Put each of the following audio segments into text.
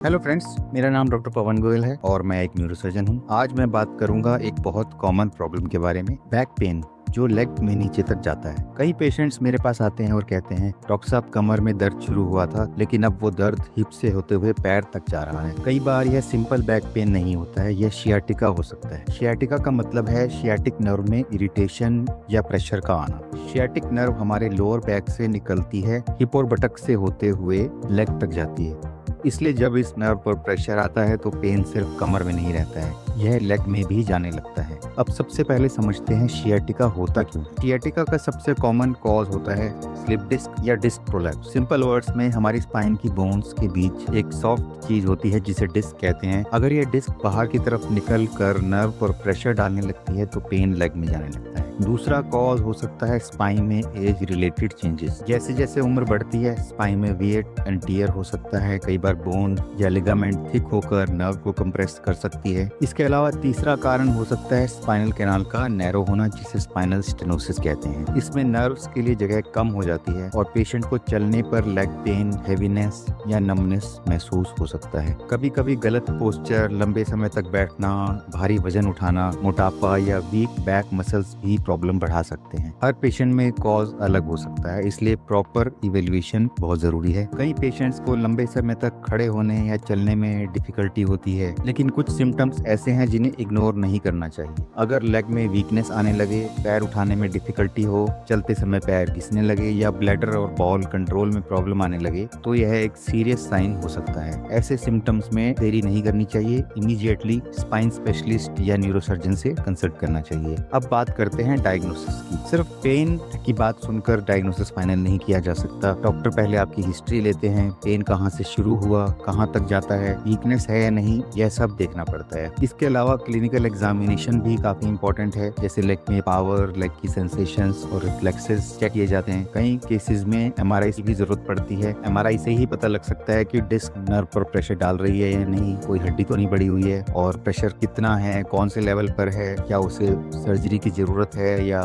Hello friends, मेरा नाम doctor पवन गोयल है और मैं एक न्यूरोसर्जन हूँ। आज मैं बात करूंगा एक बहुत कॉमन प्रॉब्लम के बारे में, बैक पेन जो लेग में नीचे तक जाता है। कई पेशेंट्स मेरे पास आते हैं और कहते हैं डॉक्टर साहब कमर में दर्द शुरू हुआ था लेकिन अब वो दर्द हिप से होते हुए पैर तक जा रहा है। कई बार यह सिंपल बैक पेन नहीं होता है, यह शियाटिका हो सकता है। शियाटिका का मतलब है शियाटिक नर्व में इरिटेशन या प्रेशर का आना। शियाटिक नर्व हमारे लोअर बैक से निकलती है, हिप और बटक से होते हुए लेग तक जाती है। इसलिए जब इस नर्व पर प्रेशर आता है तो पेन सिर्फ कमर में नहीं रहता है, यह लेग में भी जाने लगता है। अब सबसे पहले समझते हैं शियाटिका होता क्यों। शियाटिका का सबसे कॉमन कॉज होता है स्लिप डिस्क या डिस्क प्रोलैप्स। सिंपल वर्ड्स में हमारी स्पाइन की बोन्स के बीच एक सॉफ्ट चीज होती है जिसे डिस्क कहते हैं। अगर यह डिस्क बाहर की तरफ निकल कर नर्व पर प्रेशर डालने लगती है तो पेन लेग में जाने लगता है। दूसरा कॉज हो सकता है स्पाइन में एज रिलेटेड चेंजेस। जैसे जैसे उम्र बढ़ती है स्पाइन में वेट एंड टियर हो सकता है। कई बार बोन या लिगामेंट थिक होकर नर्व को कंप्रेस कर सकती है। इसके अलावा तीसरा कारण हो सकता है स्पाइनल कैनाल का नैरो होना, जिसे स्पाइनल स्टेनोसिस कहते हैं। इसमें नर्व्स के लिए जगह कम हो जाती है और पेशेंट को चलने पर लेग पेन, हेवीनेस या नमनेस महसूस हो सकता है। कभी कभी गलत पोस्चर, लंबे समय तक बैठना, भारी वजन उठाना, मोटापा या वीक बैक मसल्स भी प्रॉब्लम बढ़ा सकते हैं। हर पेशेंट में कॉज अलग हो सकता है, इसलिए प्रॉपर इवेल्युएशन बहुत जरूरी है। कई पेशेंट्स को लंबे समय तक खड़े होने या चलने में डिफिकल्टी होती है, लेकिन कुछ सिम्टम्स ऐसे हैं जिन्हें इग्नोर नहीं करना चाहिए। अगर लेग में वीकनेस आने लगे, पैर उठाने में डिफिकल्टी हो, चलते समय पैर घिसने लगे या ब्लैडर और बॉल कंट्रोल में प्रॉब्लम आने लगे तो यह एक सीरियस साइन हो सकता है। ऐसे सिम्टम्स में देरी नहीं करनी चाहिए, इमीडिएटली स्पाइन स्पेशलिस्ट या न्यूरोसर्जन से कंसल्ट करना चाहिए। अब बात करते हैं डायग्नोसिस की। सिर्फ पेन की बात सुनकर डायग्नोसिस फाइनल नहीं किया जा सकता। डॉक्टर पहले आपकी हिस्ट्री लेते हैं, पेन कहाँ से शुरू हुआ, कहाँ तक जाता है, वीकनेस है या नहीं, यह सब देखना पड़ता है। इसके अलावा क्लिनिकल एग्जामिनेशन भी काफी इंपॉर्टेंट है, जैसे लेग में पावर, लेग की सेंसेशंस और रिफ्लेक्सेस चेक किए जाते हैं। कई केसेस में एमआरआई की भी जरूरत पड़ती है। एमआरआई से ही पता लग सकता है कि डिस्क नर्व पर प्रेशर डाल रही है या नहीं, कोई हड्डी तो नहीं बढ़ी हुई है और प्रेशर कितना है, कौन से लेवल पर है, क्या उसे सर्जरी की जरूरत है या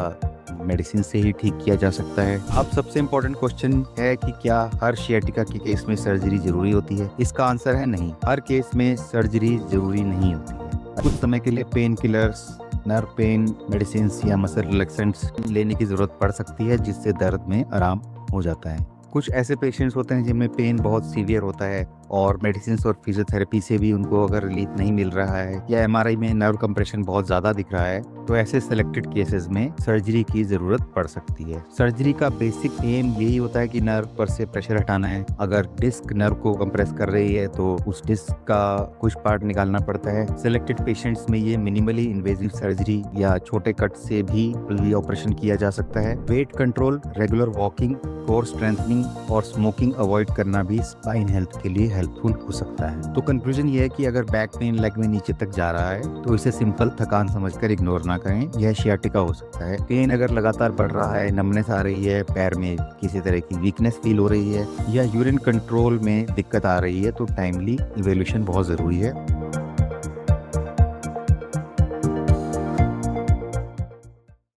मेडिसिन से ही ठीक किया जा सकता है। अब सबसे इम्पोर्टेंट क्वेश्चन है कि क्या हर शियाटिका के केस में सर्जरी जरूरी होती है। इसका आंसर है नहीं, हर केस में सर्जरी जरूरी नहीं होती है। कुछ समय के लिए pain killers, nerve pain medicine या मसल रिलैक्सेंट्स लेने की जरूरत पड़ सकती है, जिससे दर्द में आराम हो जाता है। कुछ ऐसे पेशेंट्स होते हैं जिनमें पेन बहुत सीवियर होता है और मेडिसिन और फिजियोथेरेपी से भी उनको अगर रिलीफ नहीं मिल रहा है या एमआरआई में नर्व कंप्रेशन बहुत ज्यादा दिख रहा है तो ऐसे सिलेक्टेड केसेस में सर्जरी की जरूरत पड़ सकती है। सर्जरी का बेसिक एम यही होता है कि नर्व पर से प्रेशर हटाना है। अगर डिस्क नर्व को कंप्रेस कर रही है तो उस डिस्क का कुछ पार्ट निकालना पड़ता है। सिलेक्टेड पेशेंट्स में ये मिनिमली इन्वेजिव सर्जरी या छोटे कट से भी ऑपरेशन किया जा सकता है। Weight control, regular walking, core strengthening और स्मोकिंग अवॉइड करना भी स्पाइन हेल्थ के लिए हेल्पफुल हो सकता है। तो कंक्लूजन ये है कि अगर बैक पेन लेग में नीचे तक जा रहा है तो इसे सिंपल थकान समझकर इग्नोर ना करें, यह शियाटिका हो सकता है। पेन अगर लगातार बढ़ रहा है, नमनेस आ रही है, पैर में किसी तरह की वीकनेस फील हो रही है या यूरिन कंट्रोल में दिक्कत आ रही है तो टाइमली इवैल्यूएशन बहुत जरूरी है।